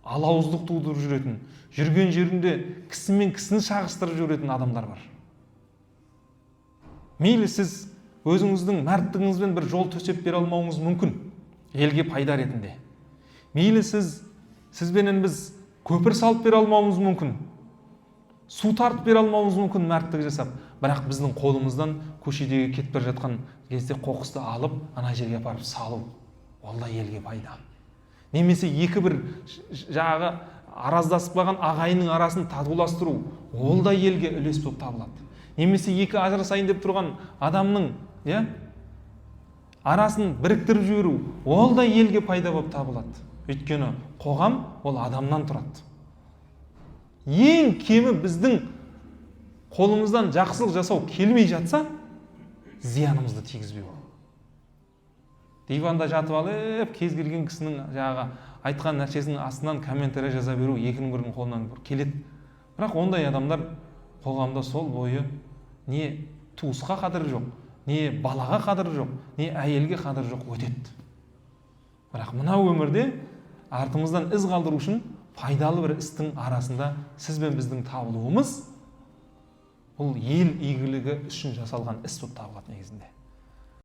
алауыздық тудырып жүретін, жүрген жерінде кісімен кісіні шағыстырып жүретін адамдар бар. Мейлі сіз өзіңіздің мәрттігіңізбен бір жол төсеп бере алмауыңыз мүмкін, елге пайда ретінде. Мейлі сізбенен біз көпір салып бере алмауымыз мүмкін, су тартып бере алмауымыз мүмкін мәрттік жасап, бірақ біздің қолымыздан көшедегі кетіп бара жатқан кезде қоқысты алып, ана жерге апарып салу, ол да елге пайда. Немесе екі бір жағы араздасып қалған ағайынның арасын татуластыру, ол да елге үлес болып табылады. Немесе екі ажырасайын деп тұрған адамның арасын біріктіріп жіберу, ол да елге пайда болып табылады. Өйткені қоғам ол адамнан тұрады. Ең кемі біздің қолымыздан жақсылық жасау келмей жатса, зиянымызды тигізбеу. Диванда жатып алып, кез келген кісінің айтқан нәрсесінің астынан комментарий жаза беру екінің бірінің қолынан келеді. Бірақ ондай адамдар қоғамда сол бойы не туысқа қадірі жоқ, не балаға қадірі жоқ, не әйелге қадірі жоқ өтеді. Бірақ мына өмірде артымыздан із қалдыру үшін пайдалы бір істің арасында сіз бен біздің табылуымыз бұл ел игілігі үшін жасалған іс болып табылады негізінде.